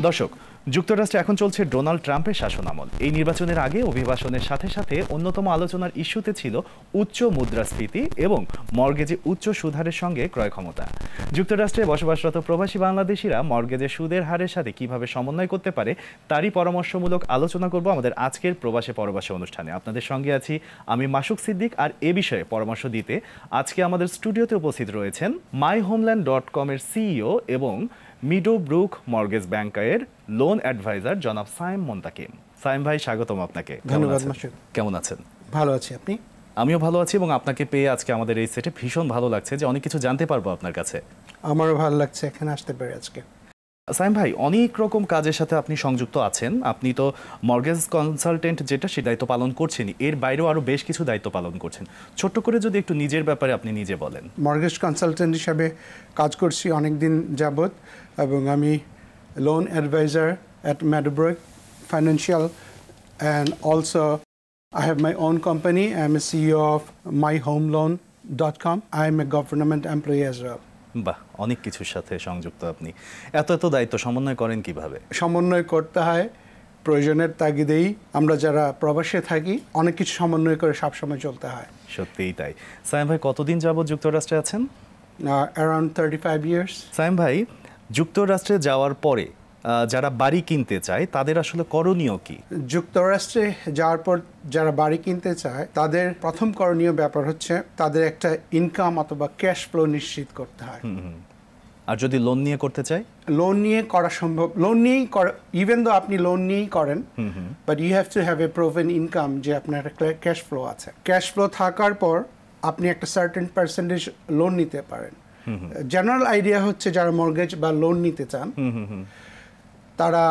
দর্শক, যুক্তরাষ্ট্রে এখন চলছে ডোনাল্ড ট্রাম্পের শাসনামল। এই নির্বাচনের আগে অভিভাষণের সাথে সাথে অন্যতম আলোচনার ইস্যুতে ছিল উচ্চ মুদ্রাস্ফীতি এবং মর্গেজে উচ্চ সুদহারের সঙ্গে ক্রয় ক্ষমতা। যুক্তরাষ্ট্রে বসবাসরত প্রবাসী বাংলাদেশিরা মর্গেজে সুদের হারের সাথে কিভাবে সমন্বয় করতে পারে তারই পরামর্শমূলক আলোচনা করব আমাদের আজকের প্রবাসে পরবাসে অনুষ্ঠানে। আপনাদের সঙ্গে আছি আমি মাসুক সিদ্দিক, আর এ বিষয়ে পরামর্শ দিতে আজকে আমাদের স্টুডিওতে উপস্থিত রয়েছেন myhomeland.com এর সিইও এবং মিডোব্রুক মর্গেজ ব্যাংকের লোন অ্যাডভাইজার জনাব সায়েম মোন্তাকিম। সায়েম ভাই, স্বাগতম আপনাকে। ধন্যবাদ মাসুক। কেমন আছেন? ভালো আছি, আপনি? আমিও ভালো আছি এবং আপনাকে পেয়ে আজকে আমাদের এই সেটে ভীষণ ভালো লাগছে যে অনেক কিছু জানতে পারবো আপনার কাছে। আমারও ভালো লাগছে এখানে আসতে পেরে আজকে। সায়েম ভাই, অনেক রকম কাজের সাথে আপনি সংযুক্ত আছেন। আপনি তো মর্গেজ কনসালটেন্ট যেটা, সে দায়িত্ব পালন করছেনই, এর বাইরেও আরও বেশ কিছু দায়িত্ব পালন করছেন। ছোট্ট করে যদি একটু নিজের ব্যাপারে আপনি নিজে বলেন। মর্গেজ কনসালটেন্ট হিসাবে কাজ করছি অনেক দিন যাবত, এবং আমি loan advisor at Meadowbrook Financial, and also I have my own company. I am a CEO of myhomeloan.com. I am a government employee as well. বাহ, অনেক কিছুর সাথে সংযুক্ত আপনি। এত দায়িত্ব সমন্বয় করেন কিভাবে? সমন্বয় করতে হয় প্রয়োজনের তাগিদেই। আমরা যারা প্রবাসে থাকি অনেক কিছু সমন্বয় করে সবসময় চলতে হয়। সত্যিই তাই। সায়েম ভাই, কতদিন যাবত যুক্তরাষ্ট্রে আছেন? Around 35 years. সায়েম ভাই, যুক্তরাষ্ট্রে যাওয়ার পরে যারা বাড়ি কিনতে চায় তাদের আসলে করণীয় কি? যুক্তরাষ্ট্রে যাওয়ার পর যারা বাড়ি কিনতে চায় তাদের প্রথম করণীয় ব্যাপার হচ্ছে তাদের একটা ইনকাম অথবা ক্যাশ ফ্লো নিশ্চিত করতে হয়। আর যদি লোন নিয়ে করতে চায়? লোন নিয়ে করা সম্ভব। লোন নিয়েই ইভেন দো আপনি লোন নিয়েই করেন, but you have to have a proven income, যে আপনার একটা ক্যাশ ফ্লো আছে। ক্যাশ ফ্লো থাকার পর আপনি একটা সার্টেন পার্সেন্টেজ লোন নিতে পারেন। জেনারেল আইডিয়া হচ্ছে যারা মর্গেজ বা লোন নিতে চান তারা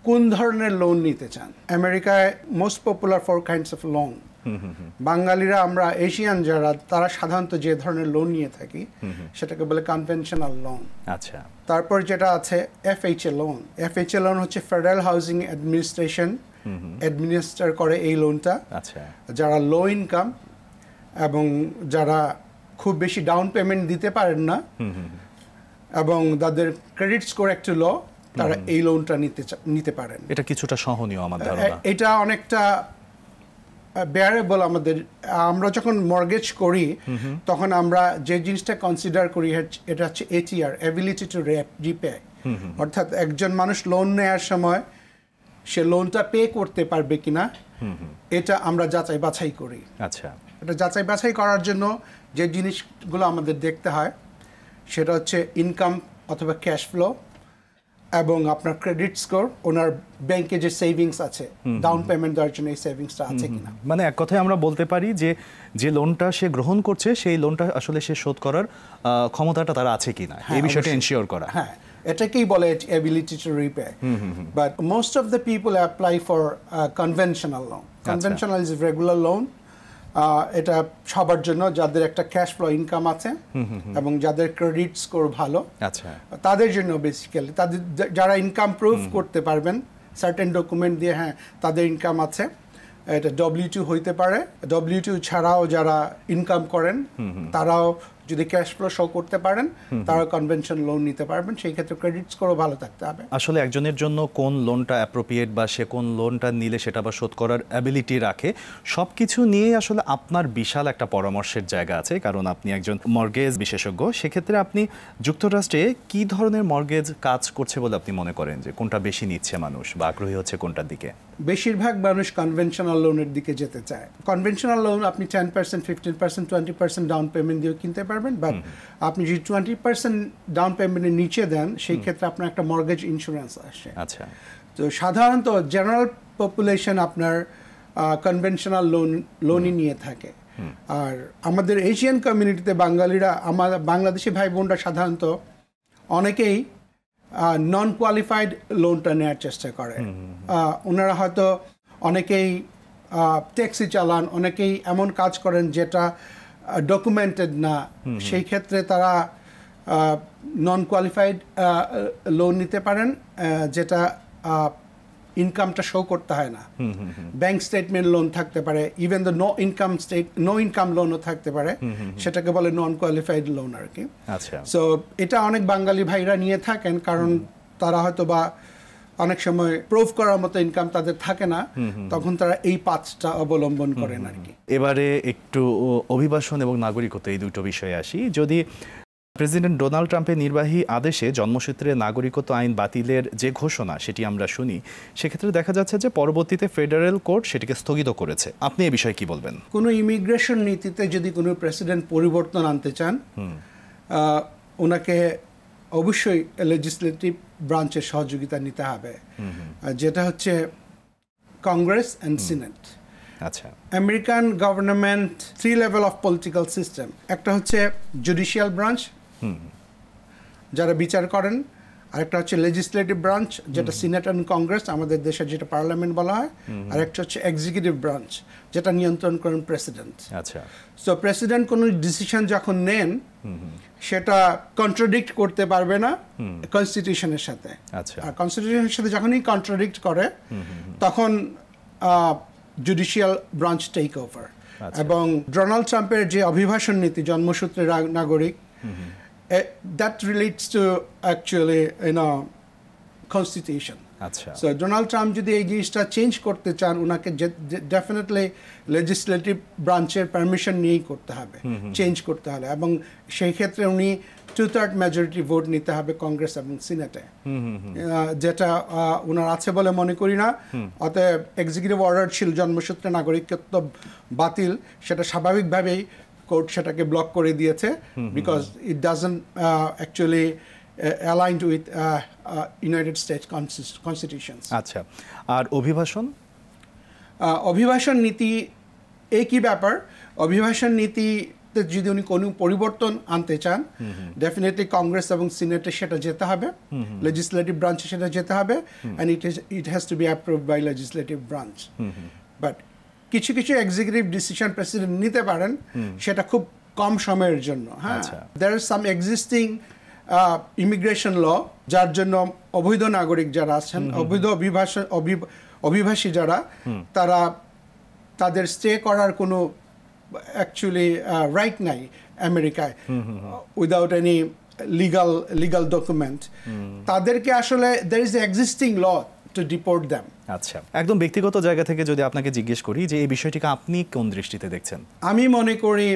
কোন ধরনের লোন নিতে চান। আমেরিকায় most popular 4 kinds of loan. বাঙালিরা, আমরা এশিয়ান যারা, তারা সাধারণত যে ধরনের লোন নিয়ে থাকি সেটাকে বলে কনভেনশনাল লোন। আচ্ছা। তারপর যেটা আছে এফএইচএ লোন। এফএইচএ লোন হচ্ছে ফেডারেল হাউজিং অ্যাডমিনিস্ট্রেশন অ্যাডমিনিস্ট্রেট করে এই লোনটা। আচ্ছা। যারা লো ইনকাম এবং যারা খুব বেশি ডাউন পেমেন্ট দিতে পারেন না এবং তাদের ক্রেডিট স্কোর একটু লো, তারা এই লোনটা নিতে পারেন। এটা কিছুটা সহনীয় আমার ধারণা। এটা অনেকটা বেয়ারেবল আমাদের। আমরা যখন মর্গেজ করি তখন আমরা যে জিনিসটা কনসিডার করি এটা হচ্ছে এটিআর, এবিলিটি টু রিপে। অর্থাৎ একজন মানুষ লোন নেওয়ার সময় সে লোনটা পে করতে পারবে কিনা, এটা আমরা যাচাই বাছাই করি। আচ্ছা। এটা যাচাই বাছাই করার জন্য যে জিনিসগুলো আমাদের দেখতে হয় সেটা হচ্ছে ইনকাম অথবা ক্যাশ ফ্লো এবং আপনার ক্রেডিট স্কোর, ওনার ব্যাংকে যে সেভিংস আছে ডাউন পেমেন্ট দেওয়ার জন্য এই সেভিংসটা আছে কিনা। মানে এক কথায় আমরা বলতে পারি যে যে লোনটা সে গ্রহণ করছে সেই লোনটা আসলে সে শোধ করার ক্ষমতাটা তার আছে কিনা, এই বিষয়টা এনশিওর করা। হ্যাঁ, এটাকেই বলে ability to repay. But most of the people apply for conventional loan. Conventional is regular loan. এটা সবার জন্য যাদের একটা ক্যাশ ফ্লো ইনকাম আছে এবং যাদের ক্রেডিট স্কোর ভালো, আচ্ছা, তাদের জন্য বেসিক্যালি। তাদের যারা ইনকাম প্রুফ করতে পারবেন সার্টেন ডকুমেন্ট দিয়ে, হ্যাঁ তাদের ইনকাম আছে, এটা W2 হইতে পারে। W2 ছাড়াও যারা ইনকাম করেন তারাও যদি ক্যাশ ফ্লো শো করতে পারেন তারা কনভেনশন লোন নিতে পারবেন। সেই ক্ষেত্রে ক্রেডিট স্কোরও ভালো থাকতে হবে। আসলে একজনের জন্য কোন লোনটা অ্যাপ্রোপ্রিয়েট বা সে কোন লোনটা নিলে সেটা আবার শোধ করার অ্যাবিলিটি রাখে, সব কিছু নিয়ে আসলে আপনার বিশাল একটা পরামর্শের জায়গা আছে, কারণ আপনি একজন মর্গেজ বিশেষজ্ঞ। সেক্ষেত্রে আপনি যুক্তরাষ্ট্রে কি ধরনের মর্গেজ কাজ করছে বলে আপনি মনে করেন, যে কোনটা বেশি নিচ্ছে মানুষ বা আগ্রহী হচ্ছে কোনটার দিকে? বেশিরভাগ মানুষ কনভেনশনাল লোনের দিকে যেতে চায়। কনভেনশনাল লোন আপনি 10%, 15%, 20% ডাউন পেমেন্ট দিয়ে কিনতে পারবেন, বাট আপনি যদি 20% ডাউন পেমেন্টের নিচে দেন সেই ক্ষেত্রে আপনার একটা মর্গেজ ইন্স্যুরেন্স আসে। আচ্ছা। তো সাধারণত জেনারেল পপুলেশন আপনার কনভেনশনাল লোনই নিয়ে থাকে। আর আমাদের এশিয়ান কমিউনিটিতে বাঙালিরা, আমার বাংলাদেশি ভাই বোনরা সাধারণত অনেকেই নন কোয়ালিফাইড লোনটা নেওয়ার চেষ্টা করে। ওনারা হয়তো অনেকেই ট্যাক্সি চালান, অনেকেই এমন কাজ করেন যেটা ডকুমেন্টেড না, সেই ক্ষেত্রে তারা নন কোয়ালিফাইড লোন নিতে পারেন, যেটা ইনকামটা শো করতে হয় না। ব্যাংক স্টেটমেন্ট লোন থাকতে পারে, ইভেন দ্য নো ইনকাম লোনও থাকতে পারে, সেটাকে বলে নন কোয়ালিফাইড লোন আর কি। আচ্ছা। সো এটা অনেক বাঙালি ভাইরা নিয়ে থাকেন, কারণ তারা হয়তো বা অনেক সময় প্রুভ করার মতো ইনকাম তাদের থাকে না, তখন তারা এই পাথটা অবলম্বন করেন আর কি। এবারে একটু অভিবাসন এবং নাগরিকত্ব এই দুটো বিষয়ে আসি। যদি প্রেসিডেন্ট ডোনাল্ড ট্রাম্পের নির্বাহী আদেশে জন্মসূত্রে নাগরিকত্ব আইন বাতিলের যে ঘোষণা সেটি আমরা শুনি, সেক্ষেত্রে দেখা যাচ্ছে যে পরবর্তীতে ফেডারেল কোর্ট সেটিকে স্থগিত করেছে। আপনি এই বিষয়ে কি বলবেন? কোনো ইমিগ্রেশন নীতিতে যদি কোনো প্রেসিডেন্ট পরিবর্তন আনতে চান, ওনাকে অবশ্যই লেজিসলেটিভ ব্রাঞ্চের সহযোগিতা নিতে হবে, যেটা হচ্ছে কংগ্রেস অ্যান্ড সিনেট। আচ্ছা, American government 3 level of political system. একটা হচ্ছে জুডিশিয়াল ব্রাঞ্চ, যারা বিচার করেন, আরেকটা হচ্ছে লেজিসলেটিভ ব্রাঞ্চ, যেটা সিনেট অ্যান্ড কংগ্রেস, আমাদের দেশের যেটা পার্লামেন্ট বলা হয়, আর একটা হচ্ছে এক্সিকিউটিভ ব্রাঞ্চ, যেটা নিয়ন্ত্রণ করেন প্রেসিডেন্ট। আচ্ছা, সো প্রেসিডেন্ট কোনো ডিসিশন যখন নেন, সেটা কন্ট্রাডিক্ট করতে পারবে না কনস্টিটিউশনের সাথে। আচ্ছা, আর কনস্টিটিউশনের সাথে যখনই কন্ট্রাডিক্ট করে, তখন জুডিশিয়াল ব্রাঞ্চ টেক ওভার। এবং ডোনাল্ড ট্রাম্পের যে অভিবাসন নীতি, জন্মসূত্রে নাগরিক, that relates to actually constitution. আচ্ছা, সো ডোনাল্ড ট্রাম্প যদি এই জিনিসটা চেঞ্জ করতে চান, ওনাকে ডেফিনেটলি লেজিসলেটিভ ব্রাঞ্চের পারমিশন নিয়েই করতে হবে, চেঞ্জ করতে হবে, এবং সেই ক্ষেত্রে উনি 2/3 মেজরিটি ভোট নিতে হবে কংগ্রেস এবং সিনেটে, যেটা ওনার আছে বলে মনে করি না। অতএব এক্সিকিউটিভ অর্ডার ছিল জন্মসূত্রে নাগরিকত্ব বাতিল, সেটা স্বাভাবিকভাবেই কোর্ট সেটাকে ব্লক করে দিয়েছে, because it doesn't actually aligned with United States constitutions. আচ্ছা, আর অভিবাসন নীতি একই ব্যাপার। অভিবাসন নীতিতে যদি উনি কোনো পরিবর্তন আনতে চান, ডেফিনেটলি কংগ্রেস এবং সিনেটে সেটা যেতে হবে, লেজিসলেটিভ ব্রাঞ্চে সেটা যেতে হবে, and it has to be approved by legislative branch. But কিছু কিছু এক্সিকিউটিভ ডিসিশন প্রেসিডেন্ট নিতে পারেন, সেটা খুব কম সময়ের জন্য। হ্যাঁ, there is some existing immigration law, যার জন্য অবৈধ নাগরিক যারা আছেন, অবৈধ অভিবাসী যারা, তারা তাদের স্টে করার কোনো অ্যাকচুয়ালি রাইট নাই আমেরিকায় উইদাউট এনি লিগাল ডকুমেন্ট। তাদেরকে আসলে there is an existing law to deport them. আচ্ছা, একদম ব্যক্তিগত জায়গা থেকে যদি আপনাকে জিজ্ঞেস করি যে এই বিষয়টিকে আপনি কোন দৃষ্টিতে দেখছেন? আমি মনে করি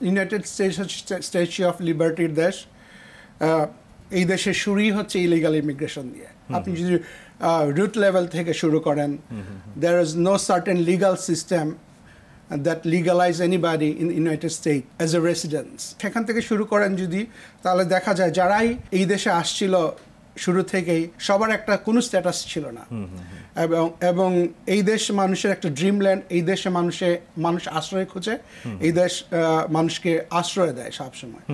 ইউনাইটেড স্টেটস হচ্ছে স্ট্যাচু অফ লিবার্টির দেশ। এই দেশের শুরুই হচ্ছে ইলিগাল ইমিগ্রেশন দিয়ে। আপনি যদি রুট লেভেল থেকে শুরু করেন, there is no certain legal system that legalize anybody in United State as a residence. সেখান থেকে শুরু করেন যদি, তাহলে দেখা যায় যারাই এই দেশে আসছিল শুরু থেকেই সবার একটা কোনো স্ট্যাটাস ছিল না, এবং এই দেশ মানুষের একটা ড্রিমল্যান্ড। এই দেশে মানুষ আশ্রয় খোঁজে, এই দেশ মানুষকে আশ্রয় দেয় সবসময়।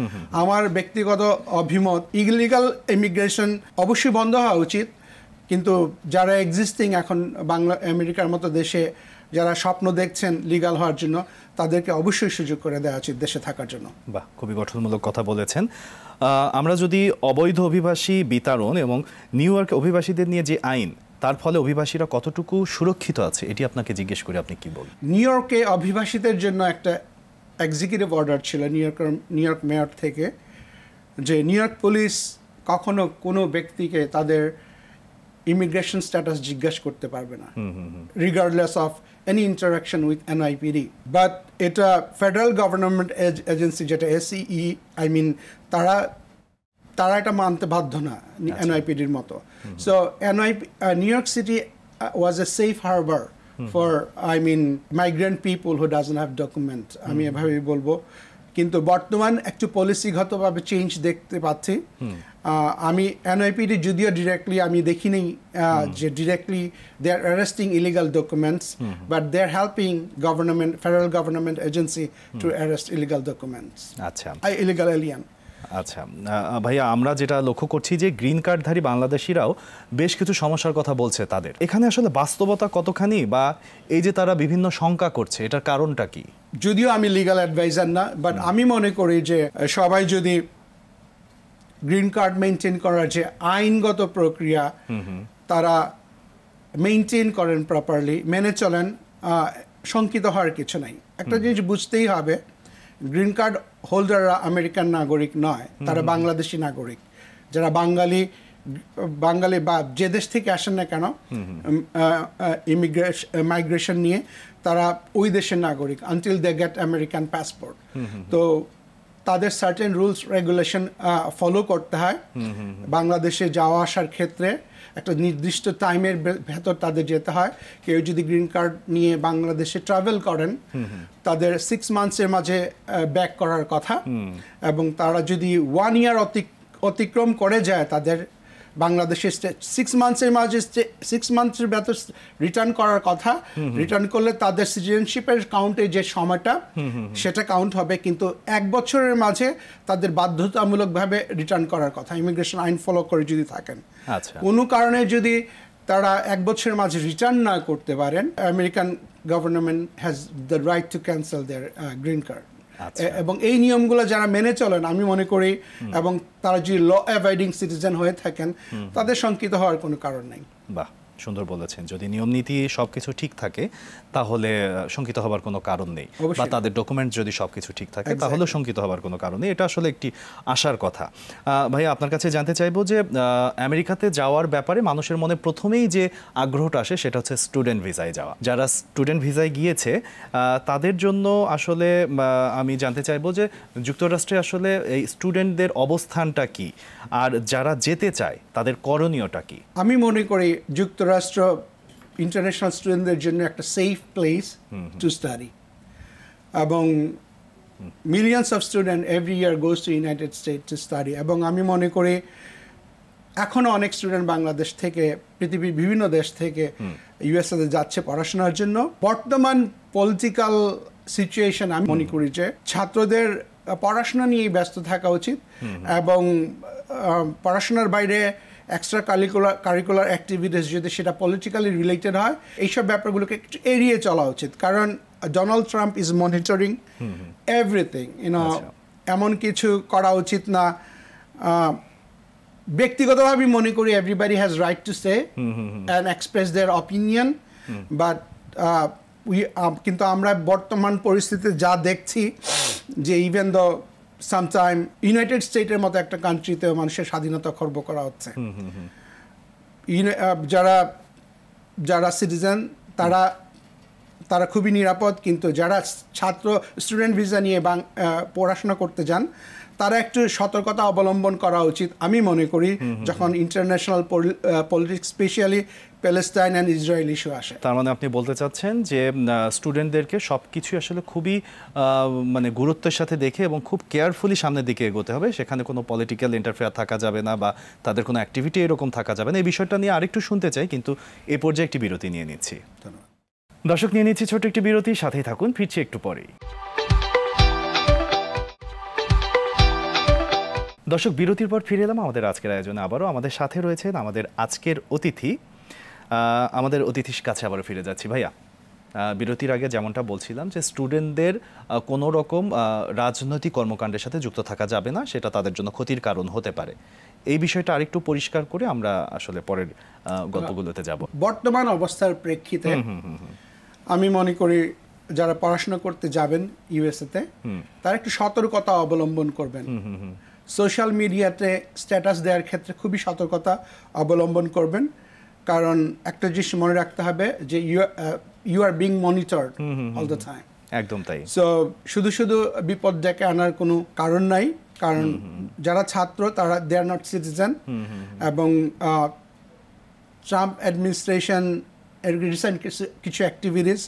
আমার ব্যক্তিগত অভিমত, ইলিগাল ইমিগ্রেশন অবশ্যই বন্ধ হওয়া উচিত, কিন্তু যারা এক্সিস্টিং এখন আমেরিকার মতো দেশে যারা স্বপ্ন দেখছেন লিগাল হওয়ার জন্য, তাদেরকে অবশ্যই সুযোগ করে দেওয়া উচিত দেশে থাকার জন্য। বাহ, খুবই গঠনমূলক কথা বলেছেন। আমরা যদি অবৈধ অভিবাসী বিতাড়ন এবং নিউ ইয়র্ক অভিবাসীদের নিয়ে যে আইন, তার ফলে অভিবাসীরা কতটুকু সুরক্ষিত আছে, এটি আপনাকে জিজ্ঞেস করে আপনি কি বলবেন? নিউ ইয়র্কে অভিবাসীদের জন্য একটা এক্সিকিউটিভ অর্ডার ছিল নিউ ইয়র্ক মেয়র থেকে, যে নিউ ইয়র্ক পুলিশ কখনো কোনো ব্যক্তিকে তাদের ইমিগ্রেশন স্ট্যাটাস জিজ্ঞাসা করতে পারবে না, regardless of any interaction with NIPD. But এটা ফেডারেল গভর্নমেন্ট এজেন্সি, যেটা এসইই, আই মিন তারা এটা মানতে বাধ্য না এনআইপিডির মতো। So new York city was a safe Harbour for migrant people who doesn't have document, আমি এভাবেই বলবো। কিন্তু বর্তমান একটু পলিসিগতভাবে চেঞ্জ দেখতে পাচ্ছি। আমি এনআইপিডি যদিও ডিরেক্টলি আমি দেখিনি যে directly they are arresting illegal documents, but they are helping federal government agency to arrest illegal documents, আচ্ছা, ইলিগাল এলিয়ান। আচ্ছা ভাইয়া, আমরা যেটা লক্ষ্য করছি যে গ্রিন কার্ডধারী বাংলাদেশিরাও বেশ কিছু সমস্যার কথা বলছে তাদের। এখানে আসলে বাস্তবতা কতখানি, বা এই যে তারা বিভিন্ন শঙ্কা করছে, এটার কারণটা কি? যদিও আমি লিগাল অ্যাডভাইজার না, বাট আমি মনে করি যে সবাই যদি গ্রিন কার্ড মেনটেন করার যে আইনগত প্রক্রিয়া তারা মেনটেন করেন, প্রপারলি মেনে চলেন, শঙ্কিত হওয়ার কিছু নাই। একটা জিনিস বুঝতেই হবে, গ্রিন কার্ড হোল্ডাররা আমেরিকান নাগরিক নয়, তারা বাংলাদেশি নাগরিক। যারা বাঙালি বাঙালি বা যে দেশ থেকে আসেন না কেন মাইগ্রেশন নিয়ে, তারা ওই দেশের নাগরিক until they get American passport. তো তাদের সার্টেন রুলস রেগুলেশন ফলো করতে হয়। বাংলাদেশে যাওয়া আসার ক্ষেত্রে একটা নির্দিষ্ট টাইমের ভেতর তাদের যেতে হয়। কেউ যদি গ্রিন কার্ড নিয়ে বাংলাদেশে ট্রাভেল করেন, তাদের 6 মান্থসের মাঝে ব্যাক করার কথা, এবং তারা যদি 1 ইয়ার অতিক্রম করে যায় তাদের বাংলাদেশে 6 মান্থসের মাঝে 6 মান্থসের ভেতর রিটার্ন করার কথা। রিটার্ন করলে তাদের সিটিজেনশিপের কাউন্টে যে সময়টা সেটা কাউন্ট হবে, কিন্তু 1 বছরের মাঝে তাদের বাধ্যতামূলকভাবে রিটার্ন করার কথা ইমিগ্রেশন আইন ফলো করে যদি থাকেন। কোনো কারণে যদি তারা 1 বছরের মাঝে রিটার্ন না করতে পারেন, American government has the right to cancel their green card. এবং এই নিয়মগুলো যারা মেনে চলেন, আমি মনে করি, এবং তারা যদি ল অ্যাভয়েডিং সিটিজেন হয়ে থাকেন, তাদের শঙ্কিত হওয়ার কোনো কারণ নেই। বাহ, সুন্দর বলেছেন। যদি নিয়ম নীতি সবকিছু ঠিক থাকে তাহলে শঙ্কিত হবার কোনো কারণ নেই, বা তাদের ডকুমেন্ট যদি সবকিছু ঠিক থাকে তাহলে শঙ্কিত হবার কোনো কারণ নেই। এটা আসলে একটি আশার কথা। ভাইয়া, আপনার কাছে জানতে চাইবো যে আমেরিকাতে যাওয়ার ব্যাপারে মানুষের মনে প্রথমেই যে আগ্রহটা আসে সেটা হচ্ছে স্টুডেন্ট ভিসায় যাওয়া। যারা স্টুডেন্ট ভিসায় গিয়েছে তাদের জন্য আসলে আমি জানতে চাইবো যে যুক্তরাষ্ট্রে আসলে এই স্টুডেন্টদের অবস্থানটা কি, আর যারা যেতে চায় তাদের করণীয়টা কি? আমি মনে করি যুক্তরাষ্ট্র ইন্টারন্যাশনাল স্টুডেন্টদের জন্য একটা সেফ প্লেস টু স্টাডি, এবং millions of student every year goes to United state to study. এবং আমি মনে করি এখনও অনেক স্টুডেন্ট বাংলাদেশ থেকে, পৃথিবীর বিভিন্ন দেশ থেকে ইউএসএতে যাচ্ছে পড়াশোনার জন্য। বর্তমান পলিটিক্যাল সিচুয়েশন আমি মনে করি যে ছাত্রদের পড়াশোনা নিয়েই ব্যস্ত থাকা উচিত, এবং পড়াশোনার বাইরে এক্সট্রা কারিকুলার অ্যাক্টিভিটিস যদি সেটা পলিটিক্যালি রিলেটেড হয়, এইসব ব্যাপারগুলোকে একটু এড়িয়ে চলা উচিত। কারণ Donald Trump is monitoring everything, এমন কিছু করা উচিত না। ব্যক্তিগতভাবে মনে করি everybody has right to say and express their opinion, but কিন্তু আমরা বর্তমান পরিস্থিতিতে যা দেখছি যে ইভেন দ্য সামটাইম ইউনাইটেড স্টেটের মতো একটা কান্ট্রিতেও মানুষের স্বাধীনতা খর্ব করা হচ্ছে। যারা সিটিজেন তারা খুবই নিরাপদ, কিন্তু যারা স্টুডেন্ট ভিসা নিয়ে পড়াশোনা করতে যান তারা একটু সতর্কতা অবলম্বন করা উচিত আমি মনে করি, যখন international politics specially Palestine and Israel issue আসে। তার মানে আপনি বলতে চাচ্ছেন যে স্টুডেন্টদেরকে সব কিছু আসলে খুবই মানে গুরুত্বের সাথে দেখে এবং খুব কেয়ারফুলি সামনের দিকে এগোতে হবে, সেখানে কোনো পলিটিক্যাল ইন্টারফেয়ার থাকা যাবে না, বা তাদের কোনো অ্যাক্টিভিটি এরকম থাকা যাবে না। এই বিষয়টা নিয়ে আরেকটু শুনতে চাই, কিন্তু এ পর্যায়ে একটি বিরতি নিয়ে নিচ্ছি। দর্শক, নিয়ে নিচ্ছি ছোট একটি বিরতি, সাথেই থাকুন, ফিরছি একটু পরেই। দর্শক, বিরতির পর ফিরে এলাম আমাদের আজকের আয়োজনে। আবারও আমাদের সাথে রয়েছেন আমাদের আজকের অতিথি। আমাদের অতিথির কাছে আবারও ফিরে যাচ্ছি। ভাইয়া, বিরতির আগে যেমনটা বলছিলাম যে স্টুডেন্টদের কোনো রকম রাজনৈতিক কর্মকাণ্ডের সাথে যুক্ত থাকা যাবে না, সেটা তাদের জন্য ক্ষতির কারণ হতে পারে। এই বিষয়টা আরেকটু পরিষ্কার করে আমরা আসলে পরের গল্পগুলোতে যাব। বর্তমান অবস্থার প্রেক্ষিতে আমি মনে করি যারা পড়াশোনা করতে যাবেন ইউএসএতে, তারা একটু সতর্কতা অবলম্বন করবেন। সোশ্যাল মিডিয়াতে স্ট্যাটাস দেওয়ার ক্ষেত্রে খুবই সতর্কতা অবলম্বন করবেন, কারণ একটা জিনিস মনে রাখতে হবে যে you are being monitored all the time. একদম তাই। সো শুধু শুধু বিপদ ডেকে আনার কোনো কারণ নাই, কারণ যারা ছাত্র তারা দে আর নট সিটিজেন, এবং ট্রাম্প অ্যাডমিনিস্ট্রেশন এর রিসেন্ট কিছু অ্যাক্টিভিটিস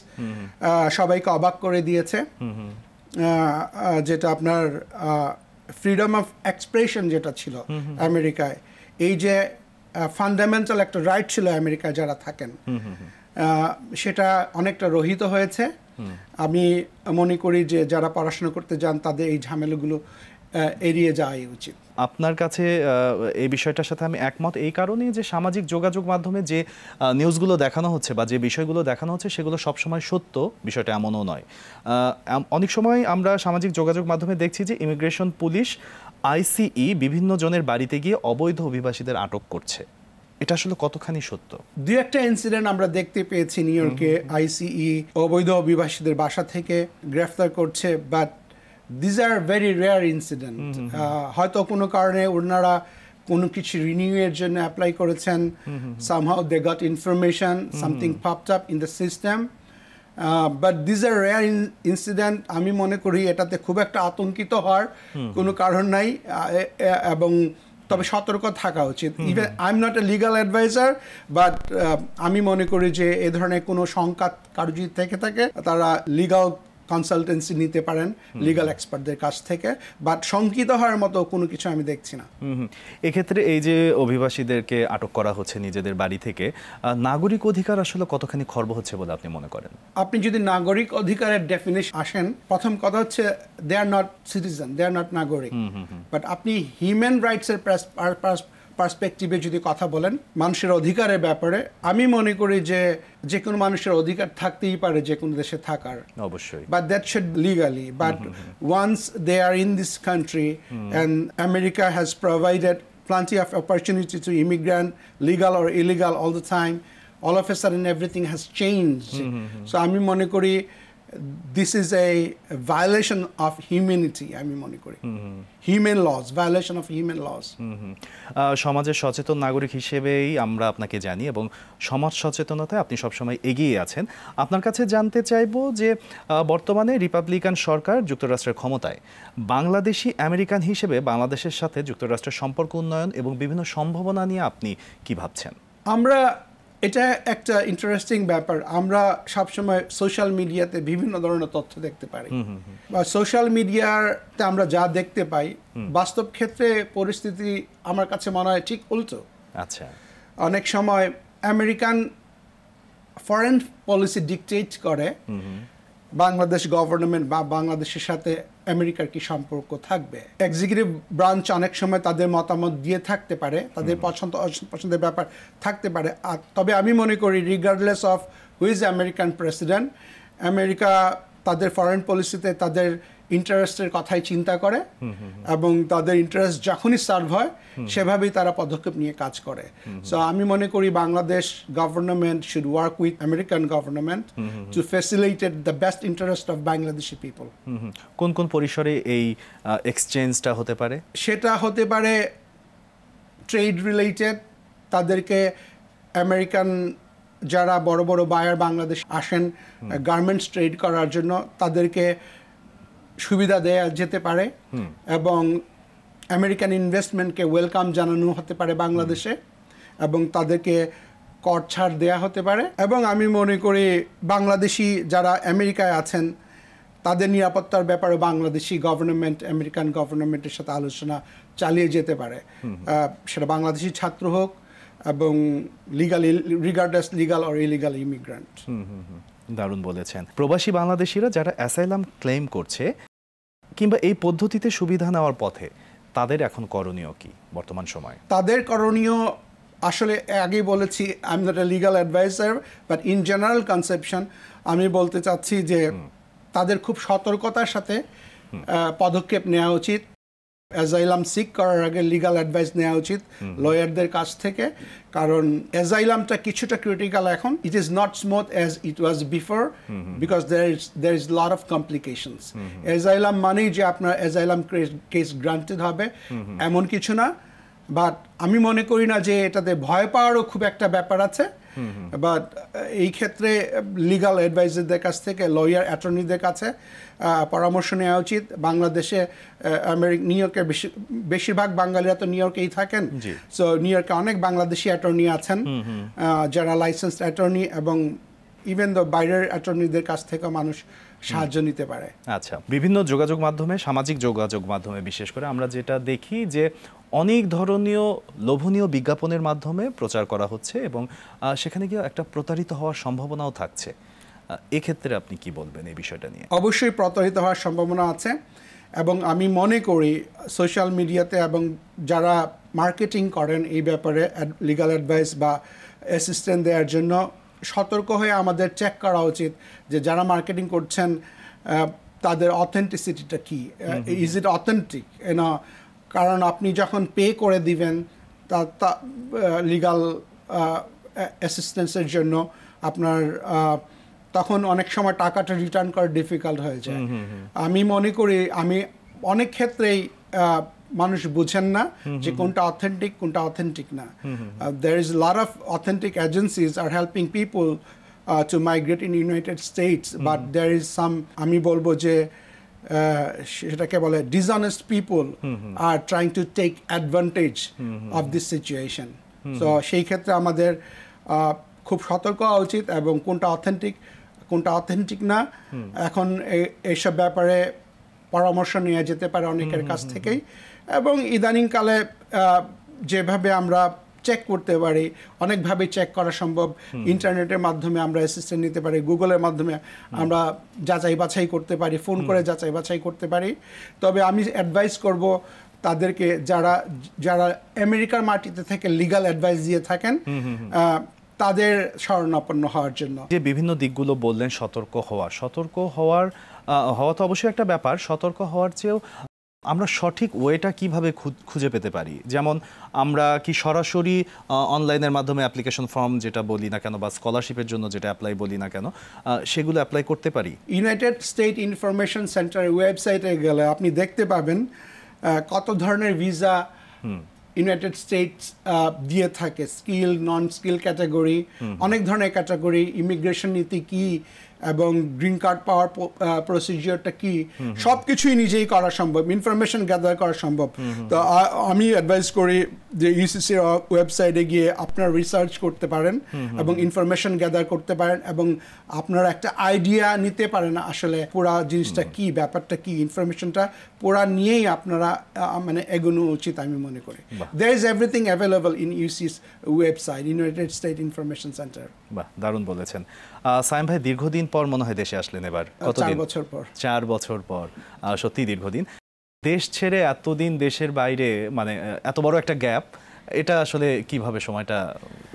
সবাইকে অবাক করে দিয়েছে, যেটা আপনার ফ্রিডম অফ এক্সপ্রেশন যেটা ছিল আমেরিকায়, এই যে ফান্ডামেন্টাল একটা রাইট ছিল আমেরিকায় যারা থাকেন, সেটা অনেকটা রহিত হয়েছে। আমি মনে করি যে যারা পড়াশোনা করতে যান তাদের এই ঝামেলাগুলো এড়িয়ে যাওয়াই উচিত। আপনার কাছে এই বিষয়টার সাথে আমি একমত এই কারণেই যে সামাজিক যোগাযোগ মাধ্যমে যে নিউজগুলো দেখানো হচ্ছে বা যে বিষয়গুলো দেখানো হচ্ছে সেগুলো সবসময় সত্য বিষয়টা এমনও নয়। অনেক সময় আমরা সামাজিক যোগাযোগ মাধ্যমে দেখছি যে ইমিগ্রেশন পুলিশ আইসিই বিভিন্ন জনের বাড়িতে গিয়ে অবৈধ অভিবাসীদের আটক করছে। এটা আসলে কতখানি সত্য? দুই একটা ইনসিডেন্ট আমরা দেখতে পেয়েছি নিউ ইয়র্কে, আইসিই অবৈধ অভিবাসীদের বাসা থেকে গ্রেফতার করছে, but these are very rare incident. হয়তো কোনো কারণে ওনারা কোনো কিছু রিনিউ এর জন্য অ্যাপ্লাই করেছেন, somehow they got information, something popped up in the system, but these are rare incident. আমি মনে করি এটাতে খুব একটা আতঙ্কিত হওয়ার কোনো কারণ নাই, এবং তবে সতর্ক থাকা উচিত। Even I am not a legal advisor, but আমি মনে করি যে এ ধরনের কোনো শঙ্কা কারো যদি থেকে থাকে তারা লিগাল কনসালটেন্সি নিতে পারেন লিগাল এক্সপার্টদের কাছ থেকে, বাট শঙ্কিত হওয়ার মতো কোনো কিছু আমি দেখছি না। এক্ষেত্রে এই যে অভিবাসীদেরকে আটক করা হচ্ছে নিজেদের বাড়ি থেকে, নাগরিক অধিকার আসলে কতখানি খর্ব হচ্ছে বলে আপনি মনে করেন? আপনি যদি নাগরিক অধিকারের ডেফিনেশন আসেন, প্রথম কথা হচ্ছে they are not citizen, they are not নাগরিক, বাট আপনি হিউম্যান রাইটসের পার্সপেক্টিভে যদি কথা বলেন মানুষের অধিকারের ব্যাপারে, আমি মনে করি যে কোনো মানুষের অধিকার থাকতেই পারে যে কোনো দেশে থাকার, অবশ্যই, but that should legally, but once they are in this country and America has provided plenty of opportunity to immigrant, legal or illegal, all the time. All of a sudden, everything has changed. So, আমি মনে করি this is a violation of humanity. আমি মনে করি human laws, violation of human laws. সমাজের সচেতন নাগরিক হিসেবেই আমরা আপনাকে জানি এবং সমাজ সচেতনতায় আপনি সবসময় এগিয়ে আছেন। আপনার কাছে জানতে চাইবো যে বর্তমানে রিপাবলিকান সরকার যুক্তরাষ্ট্রের ক্ষমতায়, বাংলাদেশি আমেরিকান হিসেবে বাংলাদেশের সাথে যুক্তরাষ্ট্রের সম্পর্ক উন্নয়ন এবং বিভিন্ন সম্ভাবনা নিয়ে আপনি কি ভাবছেন? এটা একটা ইন্টারেস্টিং ব্যাপার। আমরা সবসময় সোশ্যাল মিডিয়াতে বিভিন্ন ধরনের তথ্য দেখতে পারি, বা সোশ্যাল মিডিয়াতে আমরা যা দেখতে পাই বাস্তব ক্ষেত্রে পরিস্থিতি আমার কাছে মনে হয় ঠিক উল্টো। আচ্ছা, অনেক সময় আমেরিকান ফরেন পলিসি ডিকটেট করে বাংলাদেশ গভর্নমেন্ট বা বাংলাদেশের সাথে আমেরিকার কি সম্পর্ক থাকবে। এক্সিকিউটিভ ব্রাঞ্চ অনেক সময় তাদের মতামত দিয়ে থাকতে পারে, তাদের পছন্দের ব্যাপার থাকতে পারে। তবে আমি মনে করি regardless of who is American president, America তাদের ফরেন পলিসিতে তাদের ইন্টারেস্টের কথাই চিন্তা করে এবং তাদের ইন্টারেস্ট যখনই সার্ভ হয় সেভাবেই তারা পদক্ষেপ নিয়ে কাজ করে। সো আমি মনে করি Bangladesh government should work with American government to facilitate the best interest of Bangladeshi people. কোন কোন পরিসরে এই এক্সচেঞ্জটা হতে পারে? সেটা হতে পারে ট্রেড রিলেটেড, তাদেরকে আমেরিকান যারা বড় বড় বায়ার বাংলাদেশ আসেন গার্মেন্টস ট্রেড করার জন্য তাদেরকে সুবিধা দেয়া যেতে পারে এবং আমেরিকান ইনভেস্টমেন্টকে ওয়েলকাম জানানো হতে পারে বাংলাদেশে এবং তাদেরকে কর ছাড় দেয়া হতে পারে। এবং আমি মনে করি বাংলাদেশি যারা আমেরিকায় আছেন তাদের নিরাপত্তার ব্যাপারে বাংলাদেশি গভর্নমেন্ট আমেরিকান গভর্নমেন্টের সাথে আলোচনা চালিয়ে যেতে পারে, সেটা বাংলাদেশি ছাত্র হোক এবং regardless legal or illegal immigrant. দারুণ বলেছেন। প্রবাসী বাংলাদেশিরা যারা অ্যাসাইলাম ক্লেম করছে কিংবা এই পদ্ধতিতে সুবিধা নেওয়ার পথে, তাদের এখন করণীয় কি বর্তমান সময়ে? তাদের করণীয় আসলে আগেই বলেছি, I am not a legal advisor, but in general conception আমি বলতে চাচ্ছি যে তাদের খুব সতর্কতার সাথে পদক্ষেপ নেওয়া উচিত। অ্যাজাইলাম সিক করার আগে লিগাল অ্যাডভাইস নেওয়া উচিত লয়ারদের কাছ থেকে, কারণ অ্যাজাইলামটা কিছুটা ক্রিটিক্যাল এখন। It is not smooth as it was before because there is lot of complications. Asylum মানেই যে আপনার অ্যাজাইলাম কেস গ্রান্টেড হবে এমন কিছু না, বাট আমি মনে করি না যে এটাতে ভয় পাওয়ারও খুব একটা ব্যাপার আছে। বাট এই ক্ষেত্রে লিগাল অ্যাডভাইজারদের কাছ থেকে লয়ার অ্যাটর্নিদের কাছে পরামর্শ নেওয়া উচিত। বাংলাদেশে নিউ ইয়র্কের বেশিরভাগ বাঙালিরা তো নিউ ইয়র্কেই থাকেন, সো নিউ ইয়র্কে অনেক বাংলাদেশি অ্যাটর্নি আছেন যারা লাইসেন্সড অ্যাটর্নি, এবং ইভেন দ্য বাইরের অ্যাটর্নিদের কাছ থেকেও মানুষ সাহায্য নিতে পারে। আচ্ছা, বিভিন্ন যোগাযোগ মাধ্যমে, সামাজিক যোগাযোগ মাধ্যমে বিশেষ করে আমরা যেটা দেখি যে অনেক ধরনীয় লোভনীয় বিজ্ঞাপনের মাধ্যমে প্রচার করা হচ্ছে এবং সেখানে গিয়ে একটা প্রতারিত হওয়ার সম্ভাবনাও থাকছে। এক্ষেত্রে আপনি কি বলবেন এই বিষয়টা নিয়ে? অবশ্যই প্রতারিত হওয়ার সম্ভাবনা আছে এবং আমি মনে করি সোশ্যাল মিডিয়াতে এবং যারা মার্কেটিং করেন এই ব্যাপারে লিগাল অ্যাডভাইস বা অ্যাসিস্ট্যান্ট দেওয়ার জন্য সতর্ক হয়ে আমাদের চেক করা উচিত যে যারা মার্কেটিং করছেন তাদের অথেন্টিসিটিটা কি, ইজ ইট অথেন্টিক না। কারণ আপনি যখন পে করে দিবেন তা লিগাল অ্যাসিস্ট্যান্সের জন্য আপনার তখন অনেক সময় টাকাটা রিটার্ন করা ডিফিকাল্ট হয়ে যায়। আমি মনে করি আমি অনেক ক্ষেত্রেই মানুষ বুঝেন না যে কোনটা অথেন্টিক কোনটা অথেন্টিক না। There is a lot of authentic agencies are helping people to migrate in United States, but there is some, আমি বলবো যে সেটাকে বলে dishonest people are trying to take advantage of this situation. So সেই ক্ষেত্রে আমাদের খুব সতর্ক হওয়া উচিত এবং কোনটা অথেন্টিক না এখন এইসব ব্যাপারে পরামর্শ নেওয়া যেতে পারে অনেকের কাছ থেকেই। এবং ইদানিংকালে যেভাবে আমরা চেক করতে পারি, অনেকভাবে চেক করা সম্ভব। ইন্টারনেটের মাধ্যমে আমরা অ্যাসিস্ট্যান্ট নিতে পারি, গুগলের মাধ্যমে আমরা যাচাই বাছাই করতে পারি, ফোন করে যাচাই বাছাই করতে পারি। তবে আমি অ্যাডভাইস করব তাদেরকে যারা আমেরিকার মাটিতে থেকে লিগ্যাল অ্যাডভাইস দিয়ে থাকেন তাদের শরণাপন্ন হওয়ার জন্য। যে বিভিন্ন দিকগুলো বললেন সতর্ক হওয়া তো অবশ্যই একটা ব্যাপার। সতর্ক হওয়ার চেয়েও আমরা সঠিক ওয়েটা কিভাবে খুঁজে পেতে পারি? যেমন আমরা কি সরাসরি অনলাইনের মাধ্যমে অ্যাপ্লিকেশন ফর্ম যেটা বলি না কেন বা স্কলারশিপের জন্য যেটা অ্যাপ্লাই বলি না কেন সেগুলো অ্যাপ্লাই করতে পারি? ইউনাইটেড স্টেট ইনফরমেশন সেন্টারের ওয়েবসাইটে গেলে আপনি দেখতে পাবেন কত ধরনের ভিসা ইউনাইটেড স্টেটস দিয়ে থাকে, স্কিল নন স্কিল ক্যাটাগরি, অনেক ধরনের ক্যাটাগরি, ইমিগ্রেশন নীতি কি এবং গ্রিন কার্ড পাওয়ার প্রসিজিওরটা কি, সব কিছুই নিজেই করা সম্ভব, ইনফরমেশন গ্যাদার করা সম্ভব। তো আমি অ্যাডভাইস করি যে ইউসিসির ওয়েবসাইটে গিয়ে আপনারা রিসার্চ করতে পারেন এবং ইনফরমেশন গ্যাদার করতে পারেন এবং আপনারা একটা আইডিয়া নিতে পারেন আসলে পুরা জিনিসটা কি, ব্যাপারটা কি, ইনফরমেশনটা পুরা নিয়েই আপনারা মানে এগোনো উচিত আমি মনে করি। There is everything available in UC's website, United States Information Center. বাহ, দারুণ বলেছেন। সায়েম ভাই দীর্ঘদিন পর মনে হয় দেশে আসলেন এবার। কতদিন? 4 বছর পর। 4 বছর পর, সত্যি দীর্ঘদিন। দেশ ছেড়ে এতদিন দেশের বাইরে, মানে এত বড় একটা গ্যাপ, এটা আসলে কিভাবে সময়টা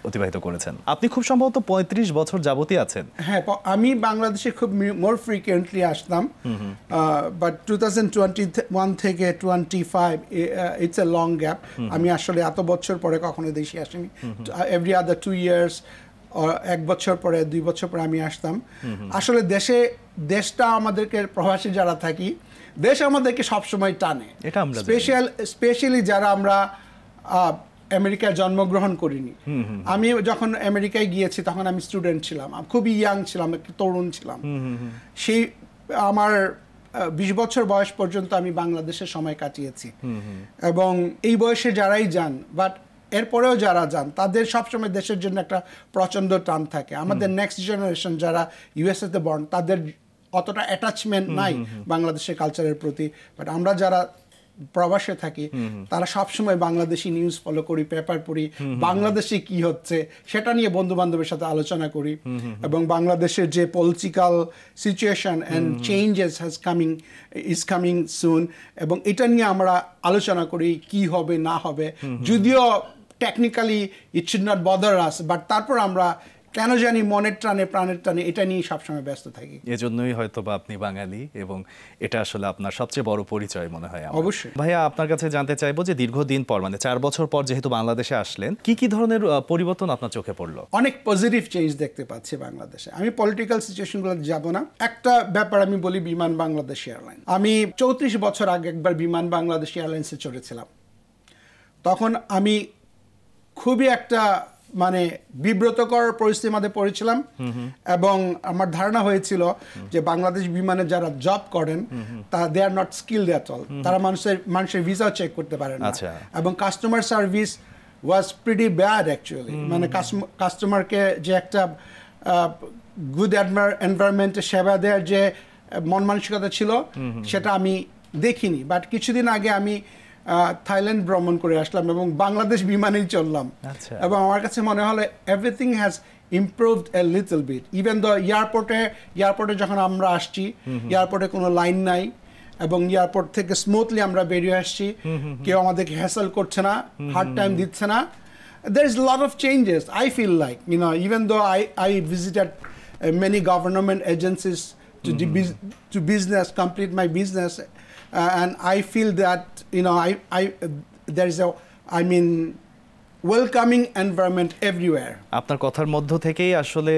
অতিবাহিত করেছেন? আপনি খুব সম্ভবত 35 বছর যাবতই আছেন। হ্যাঁ, আমি বাংলাদেশে খুব মোর ফ্রিকুয়েন্টলি আসতাম, বাট 2021 থেকে 25 ইটস এ লং গ্যাপ। আমি আসলে এত বছর পরে কখনো দেশে আসিনি। এভরি আদার 2 ইয়ার্স, 1 বছর পরে 2 বছর পরে আমি আসতাম। আসলে দেশটা আমাদেরকে, প্রবাসী যারা থাকি, দেশ আমাদেরকে সবসময় টানে। এটা আমরা স্পেশালি যারা আমরা আমেরিকায় জন্মগ্রহণ করিনি। আমি যখন আমেরিকায় গিয়েছি তখন আমি স্টুডেন্ট ছিলাম, খুবই ইয়াং ছিলাম, একটু তরুণ ছিলাম। সেই আমার 20 বছর বয়স পর্যন্ত আমি বাংলাদেশে সময় কাটিয়েছি এবং এই বয়সে যারাই যান, বাট এরপরেও যারা যান, তাদের সবসময় দেশের জন্য একটা প্রচণ্ড টান থাকে। আমাদের নেক্সট জেনারেশন যারা ইউএসএতে বর্ন, তাদের অতটা অ্যাটাচমেন্ট নাই বাংলাদেশের কালচারের প্রতি। বাট আমরা যারা প্রবাসে থাকি তারা সবসময় বাংলাদেশি নিউজ ফলো করি, পেপার পড়ি, বাংলাদেশে কি হচ্ছে সেটা নিয়ে বন্ধু বান্ধবের সাথে আলোচনা করি এবং বাংলাদেশের যে political situation and changes is coming soon, এবং এটা নিয়ে আমরা আলোচনা করি কি হবে না হবে। যদিও technically it should not bother us, but তারপর আমরা কেন জানি মনের টানে প্রাণের টানে এটা নিয়ে সবসময় ব্যস্ত থাকি। এজন্যই হয়তো বা আপনি বাঙালি এবং এটা আসলে আপনার সবচেয়ে বড় পরিচয় মনে হয়। অবশ্যই ভাইয়া, আপনার কাছে জানতে চাইবো যে দীর্ঘদিন পর, মানে 4 বছর পর যেহেতু বাংলাদেশে আসলেন, কি ধরনের পরিবর্তন আপনার চোখে পড়লো? অনেক পজিটিভ চেঞ্জ দেখতে পাচ্ছি বাংলাদেশে। আমি পলিটিক্যাল সিচুয়েশনগুলো যাব না, একটা ব্যাপার আমি বলি, বিমান বাংলাদেশ এয়ারলাইন। আমি 34 বছর আগে একবার বিমান বাংলাদেশ এয়ারলাইন্সে চড়েছিলাম। তখন আমি খুবই একটা মানে বিব্রতকর পরিস্থিতির মধ্যে পড়েছিলাম এবং আমার ধারণা হয়েছিল যে বাংলাদেশ বিমানে যারা জব করেন they are not skilled at all. তারা মানুষের ভিসা চেক করতে পারে না এবং customer service was pretty bad actually. মানে কাস্টমারকে যে একটা গুড এনভায়রনমেন্টে সেবা দেওয়ার যে মন মানসিকতা ছিল সেটা আমি দেখিনি। বাট কিছুদিন আগে আমি থাইল্যান্ড ভ্রমণ করে আসলাম এবং বাংলাদেশ বিমানেই চললাম এবং আমার কাছে মনে হলো everything has improved a little bit. Even the এয়ারপোর্টে যখন আমরা আসছি, এয়ারপোর্টে কোনো লাইন নাই এবং এয়ারপোর্ট থেকে স্মুথলি আমরা বেরিয়ে আসছি, কেউ আমাদেরকে হ্যাসেল করছে না, হার্ড টাইম দিচ্ছে না। There is a lot of changes, I feel like, even though I visited many government agencies to business, complete my business, and I feel that, there is welcoming environment everywhere. আপনার কথার মধ্য থেকেই আসলে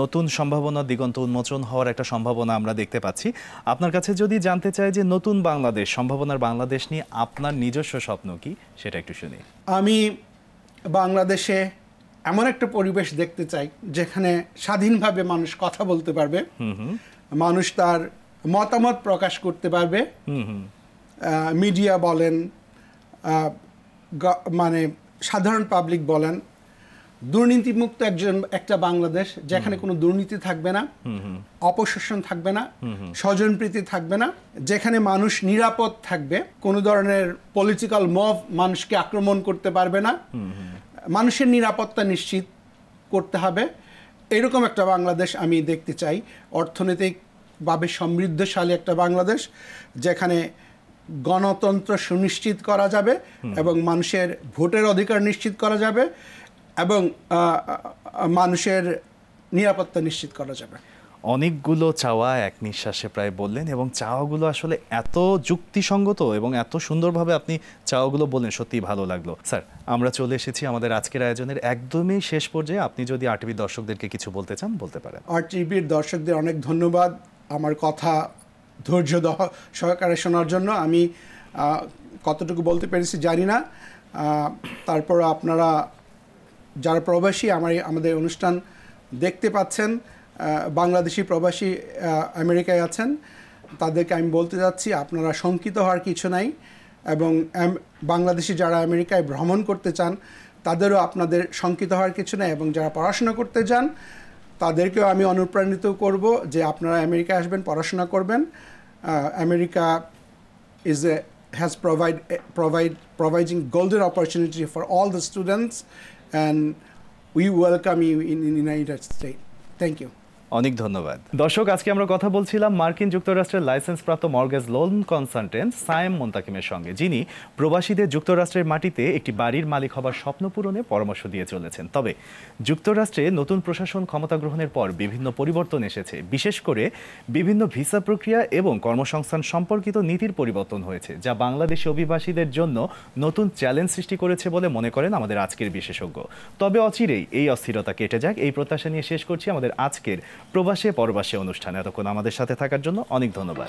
নতুন সম্ভাবনা, দিগন্ত উন্মোচন হওয়ার একটা সম্ভাবনা আমরা দেখতে পাচ্ছি। আপনার কাছে যদি জানতে চাই যে নতুন বাংলাদেশ, সম্ভাবনার বাংলাদেশ নিয়ে আপনার নিজস্ব স্বপ্ন কি, সেটা একটু শুনি। আমি বাংলাদেশে এমন একটা পরিবেশ দেখতে চাই যেখানে স্বাধীনভাবে মানুষ কথা বলতে পারবে, মানুষ তার মতামত প্রকাশ করতে পারবে, মিডিয়া বলেন, মানে সাধারণ পাবলিক বলেন, দুর্নীতিমুক্ত একটা বাংলাদেশ যেখানে কোনো দুর্নীতি থাকবে না, অপশোষণ থাকবে না, স্বজনপ্রীতি থাকবে না, যেখানে মানুষ নিরাপদ থাকবে, কোনো ধরনের পলিটিক্যাল মব মানুষকে আক্রমণ করতে পারবে না, মানুষের নিরাপত্তা নিশ্চিত করতে হবে। এরকম একটা বাংলাদেশ আমি দেখতে চাই, অর্থনৈতিকভাবে সমৃদ্ধশালী একটা বাংলাদেশ যেখানে গণতন্ত্র সুনিশ্চিত করা যাবে এবং মানুষের ভোটের অধিকার নিশ্চিত করা যাবে এবং মানুষের নিরাপত্তা নিশ্চিত করা যাবে। অনেকগুলো চাওয়া এক নিঃশ্বাসে প্রায় বললেন, এবং চাওয়াগুলো আসলে এত যুক্তিসঙ্গত এবং এত সুন্দরভাবে আপনি চাওয়াগুলো বললেন, সত্যিই ভালো লাগলো। স্যার, আমরা চলে এসেছি আমাদের আজকের আয়োজনের একদমই শেষ পর্যায়ে। আপনি যদি আরটিভি দর্শকদেরকে কিছু বলতে চান, বলতে পারেন। আরটিভির দর্শকদের অনেক ধন্যবাদ আমার কথা ধৈর্য সহকারে শোনার জন্য। আমি কতটুকু বলতে পেরেছি জানি না, তারপর আপনারা যারা প্রবাসী আমাদের অনুষ্ঠান দেখতে পাচ্ছেন, বাংলাদেশি প্রবাসী আমেরিকায় আছেন, তাদেরকে আমি বলতে যাচ্ছি আপনারা শঙ্কিত হওয়ার কিছু নাই, এবং বাংলাদেশি যারা আমেরিকায় ভ্রমণ করতে চান তাদেরও আপনাদের শঙ্কিত হওয়ার কিছু নেই, এবং যারা পড়াশোনা করতে চান তাদেরকেও আমি অনুপ্রাণিত করব যে আপনারা আমেরিকায় আসবেন, পড়াশোনা করবেন। America has providing golden opportunity for all the students, and we welcome you in the United States. Thank you. অনেক ধন্যবাদ। দর্শক, আজকে আমরা কথা বলছিলাম মার্কিন যুক্তরাষ্ট্রের লাইসেন্সপ্রাপ্ত মর্গেজ লোন কনসালটেন্ট সায়েম মোন্তাকিমের সঙ্গে, যিনি প্রবাসীদের যুক্তরাষ্ট্রের মাটিতে একটি বাড়ির মালিক হবার স্বপ্ন পূরণে পরামর্শ দিয়ে চলেছেন। তবে যুক্তরাষ্ট্রে নতুন প্রশাসন ক্ষমতা গ্রহণের পর বিভিন্ন পরিবর্তন এসেছে, বিশেষ করে বিভিন্ন ভিসা প্রক্রিয়া এবং কর্মসংস্থান সম্পর্কিত নীতির পরিবর্তন হয়েছে, যা বাংলাদেশি অভিবাসীদের জন্য নতুন চ্যালেঞ্জ সৃষ্টি করেছে বলে মনে করেন আমাদের আজকের বিশেষজ্ঞ। তবে অচিরেই এই অস্থিরতা কেটে যাক, এই প্রত্যাশা নিয়ে শেষ করছি আমাদের আজকের প্রবাসে পরবাসে অনুষ্ঠান। এতক্ষণ আমাদের সাথে থাকার জন্য অনেক ধন্যবাদ।